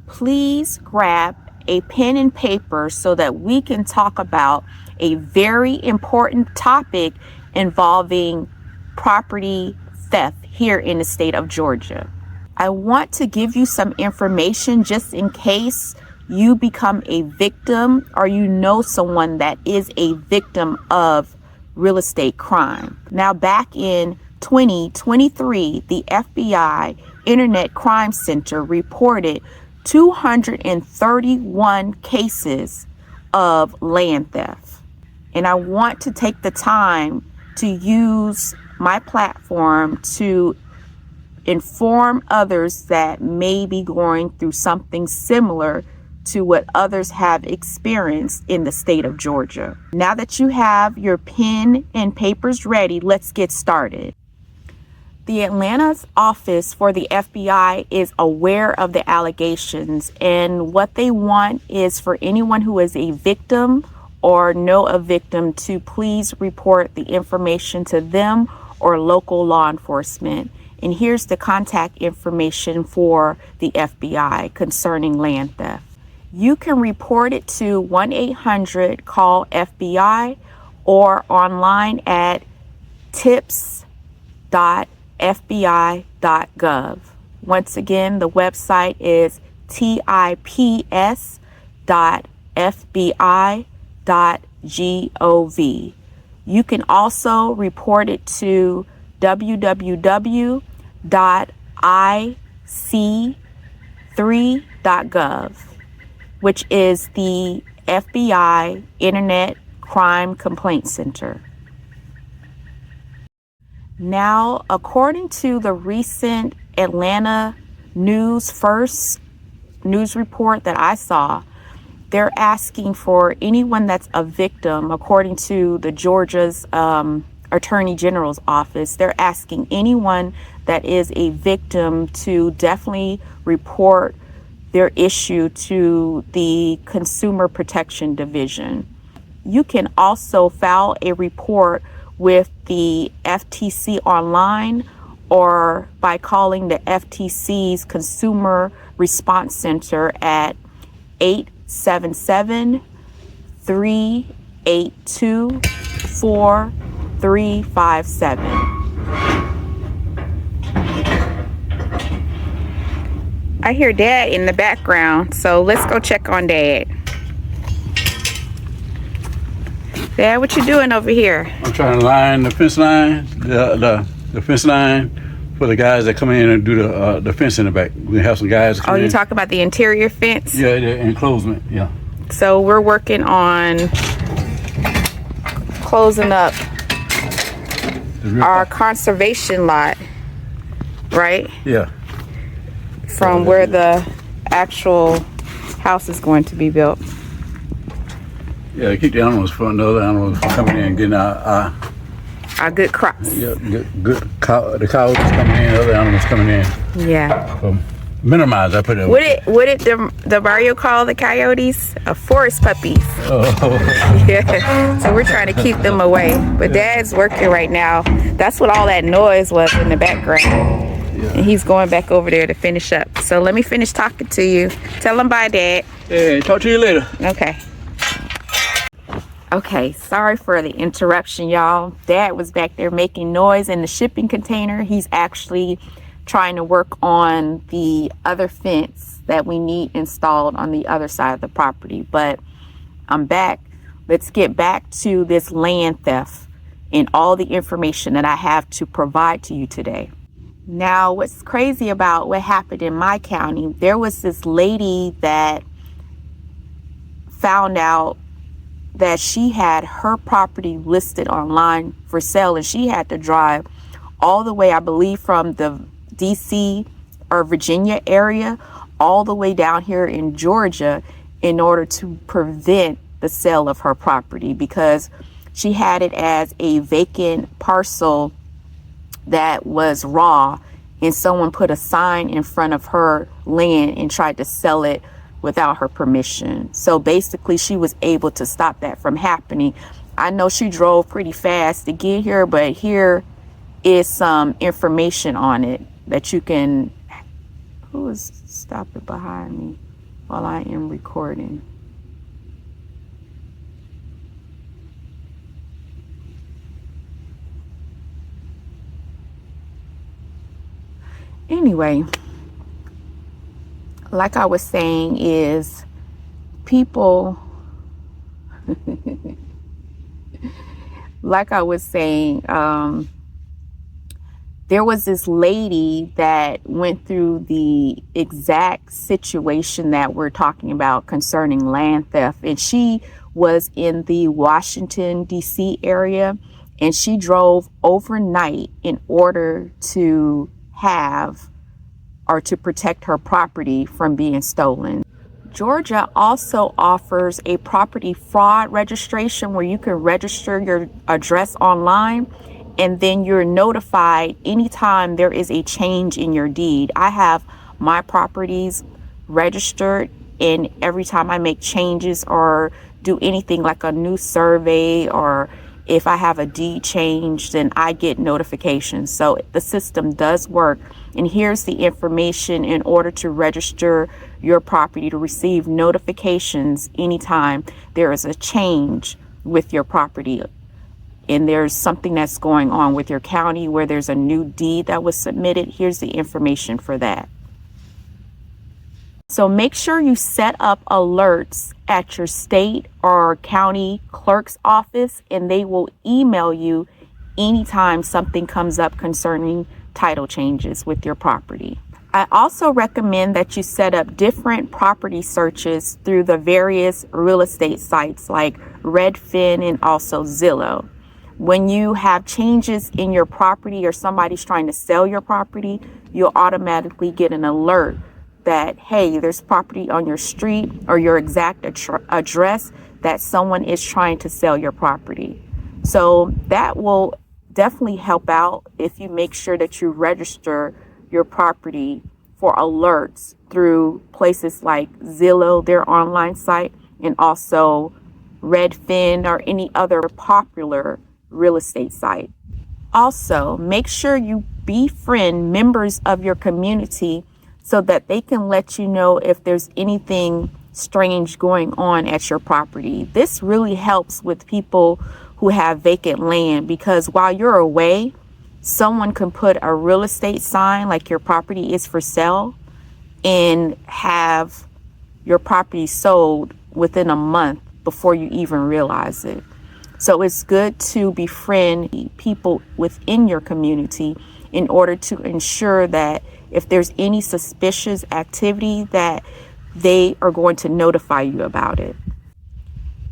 please grab a pen and paper so that we can talk about a very important topic involving property theft here in the state of Georgia. I want to give you some information just in case you become a victim or you know someone that is a victim of real estate crime. Now, back in 2023, the FBI Internet Crime Center reported 231 cases of land theft. And I want to take the time to use my platform to inform others that may be going through something similar to what others have experienced in the state of Georgia. Now that you have your pen and papers ready, let's get started. The Atlanta's office for the FBI is aware of the allegations, and what they want is for anyone who is a victim or know a victim to please report the information to them or local law enforcement. And here's the contact information for the FBI concerning land theft. You can report it to 1-800-CALL-FBI or online at tips.fbi.gov. Once again, the website is tips.fbi.gov. You can also report it to www.ic3.gov, which is the FBI Internet Crime Complaint Center. Now, according to the recent Atlanta News First news report that I saw, they're asking for anyone that's a victim, according to the Georgia's Attorney General's office, they're asking anyone that is a victim to definitely report their issue to the Consumer Protection Division. You can also file a report with the FTC online or by calling the FTC's Consumer Response Center at 877-382-4357. I hear Dad in the background, so let's go check on Dad. Dad, what you doing over here? I'm trying to line the fence line, the fence line for the guys that come in and do the fence in the back. We have some guys come in. Oh, you talking about the interior fence? Yeah, the enclosement, yeah. So we're working on closing up our conservation lot, right? Yeah. From where the actual house is going to be built. Yeah, to keep the animals from the other animals from coming in and getting our good crops. Yeah, good cow, the cows coming in, other animals coming in. Yeah. Minimize, I put it. What did the barrio call the coyotes? Forest puppies. Oh. Yeah. So we're trying to keep them away. But Dad's working right now. That's what all that noise was in the background. Yeah. And he's going back over there to finish up. So let me finish talking to you. Tell him bye, Dad. Hey, talk to you later. Okay. Okay, sorry for the interruption, y'all. Dad was back there making noise in the shipping container. He's actually trying to work on the other fence that we need installed on the other side of the property. But I'm back. Let's get back to this land theft and all the information that I have to provide to you today. Now, what's crazy about what happened in my county, there was this lady that found out that she had her property listed online for sale, and she had to drive all the way, I believe, from the DC or Virginia area all the way down here in Georgia in order to prevent the sale of her property, because she had it as a vacant parcel that was raw, and someone put a sign in front of her land and tried to sell it without her permission. So basically she was able to stop that from happening. I know she drove pretty fast to get here, but here is some information on it that you can, who is stopping behind me? while I am recording. Anyway, like I was saying, is people, like I was saying, there was this lady that went through the exact situation that we're talking about concerning land theft. And she was in the Washington, D.C. area, and she drove overnight in order to have or to protect her property from being stolen. Georgia also offers a property fraud registration where you can register your address online, and then you're notified anytime there is a change in your deed. I have my properties registered, and every time I make changes or do anything like a new survey, or if I have a deed change, then I get notifications. So the system does work. And here's the information in order to register your property to receive notifications anytime there is a change with your property and there's something that's going on with your county where there's a new deed that was submitted. Here's the information for that. So make sure you set up alerts at your state or county clerk's office, and they will email you anytime something comes up concerning title changes with your property. I also recommend that you set up different property searches through the various real estate sites like Redfin and also Zillow. When you have changes in your property or somebody's trying to sell your property, you'll automatically get an alert that, hey, there's property on your street or your exact address that someone is trying to sell your property. So that will definitely help out if you make sure that you register your property for alerts through places like Zillow, their online site, and also Redfin or any other popular real estate site. Also, make sure you befriend members of your community so that they can let you know if there's anything strange going on at your property. This really helps with people who have vacant land, because while you're away, someone can put a real estate sign like your property is for sale and have your property sold within a month before you even realize it. So it's good to befriend people within your community in order to ensure that if there's any suspicious activity, that they are going to notify you about it.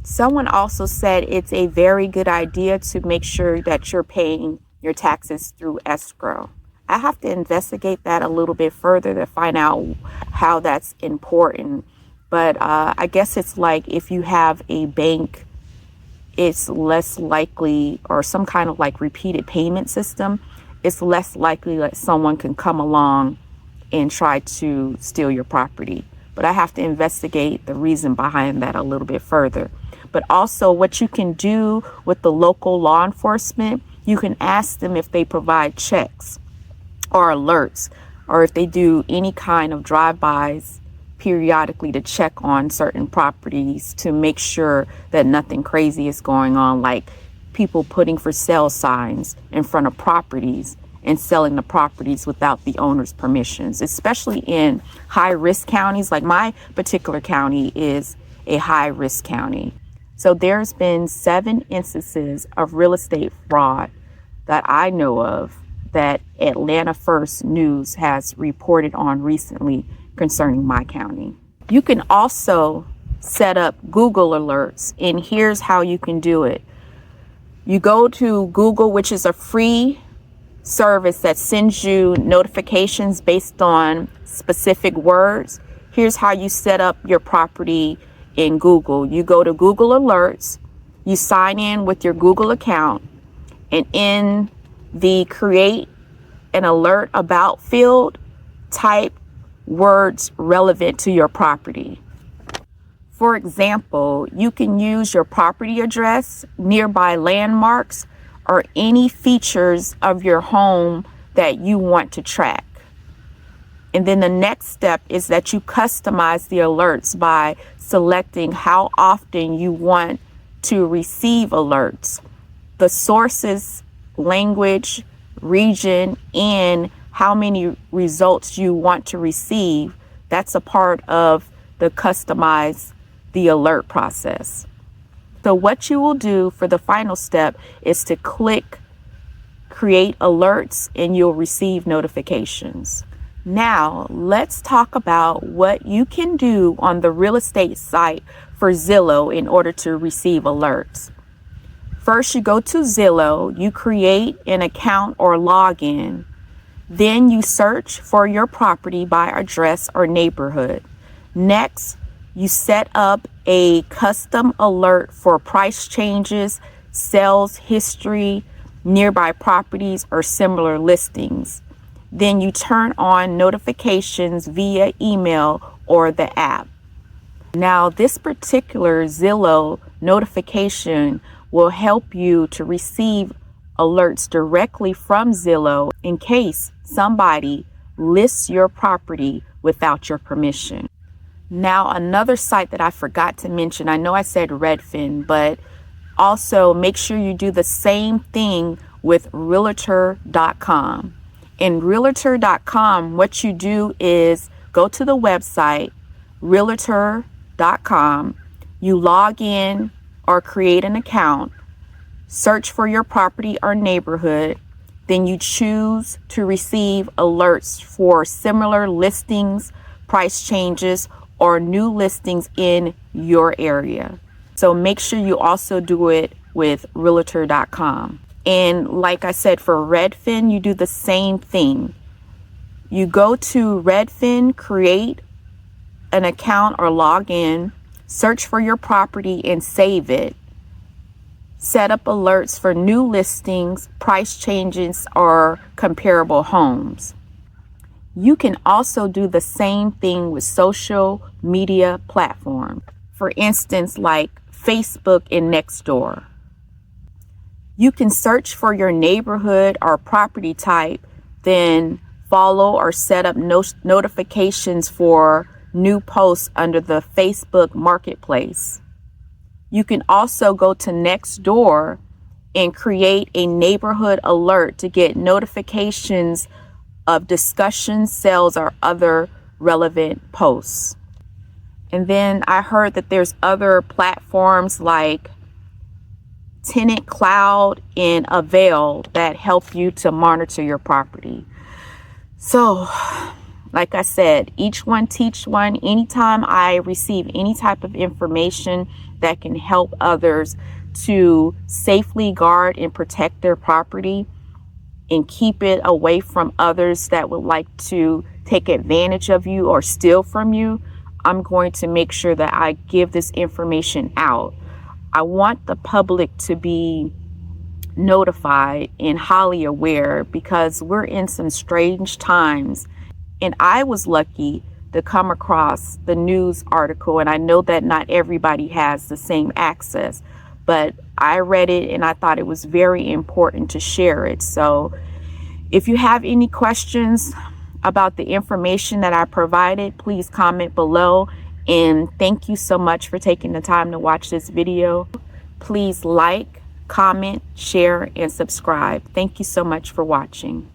Someone also said it's a very good idea to make sure that you're paying your taxes through escrow. I have to investigate that a little bit further to find out how that's important. But I guess it's like if you have a bank, it's less likely, or some kind of like repeated payment system, it's less likely that someone can come along and try to steal your property. But I have to investigate the reason behind that a little bit further. But also what you can do with the local law enforcement, you can ask them if they provide checks or alerts, or if they do any kind of drive-bys periodically to check on certain properties to make sure that nothing crazy is going on, like people putting for sale signs in front of properties and selling the properties without the owner's permissions, especially in high-risk counties. Like my particular county is a high-risk county. So there's been 7 instances of real estate fraud that I know of that Atlanta First News has reported on recently concerning my county. You can also set up Google alerts, and here's how you can do it. You go to Google, which is a free service that sends you notifications based on specific words. Here's how you set up your property in Google. You go to Google Alerts, you sign in with your Google account, and in the create an alert about field, type words relevant to your property. For example, you can use your property address, nearby landmarks, or any features of your home that you want to track. And then the next step is that you customize the alerts by selecting how often you want to receive alerts, the sources, language, region, and how many results you want to receive. That's a part of the customize the alert process. So what you will do for the final step is to click create alerts and you'll receive notifications. Now let's talk about what you can do on the real estate site for Zillow in order to receive alerts. First, you go to Zillow, you create an account or login. Then you search for your property by address or neighborhood. Next, you set up a custom alert for price changes, sales history, nearby properties, or similar listings. Then you turn on notifications via email or the app. Now, this particular Zillow notification will help you to receive alerts directly from Zillow in case somebody lists your property without your permission. Now, another site that I forgot to mention, I know I said Redfin, but also make sure you do the same thing with realtor.com. In realtor.com, what you do is go to the website, realtor.com, you log in or create an account, search for your property or neighborhood, then you choose to receive alerts for similar listings, price changes, or new listings in your area. So make sure you also do it with realtor.com. And like I said, for Redfin, you do the same thing. You go to Redfin, create an account or log in, search for your property and save it. Set up alerts for new listings, price changes, or comparable homes. You can also do the same thing with social media platforms. For instance, like Facebook and Nextdoor. You can search for your neighborhood or property type, then follow or set up notifications for new posts under the Facebook Marketplace. You can also go to Nextdoor and create a neighborhood alert to get notifications of discussions, sales, or other relevant posts. And then I heard that there's other platforms like Tenant Cloud and Avail that help you to monitor your property. So, like I said, each one teach one. Anytime I receive any type of information that can help others to safely guard and protect their property and keep it away from others that would like to take advantage of you or steal from you, I'm going to make sure that I give this information out. I want the public to be notified and highly aware because we're in some strange times. And I was lucky to come across the news article, and I know that not everybody has the same access, but I read it and I thought it was very important to share it. So if you have any questions about the information that I provided, please comment below. And thank you so much for taking the time to watch this video. Please like, comment, share, and subscribe. Thank you so much for watching.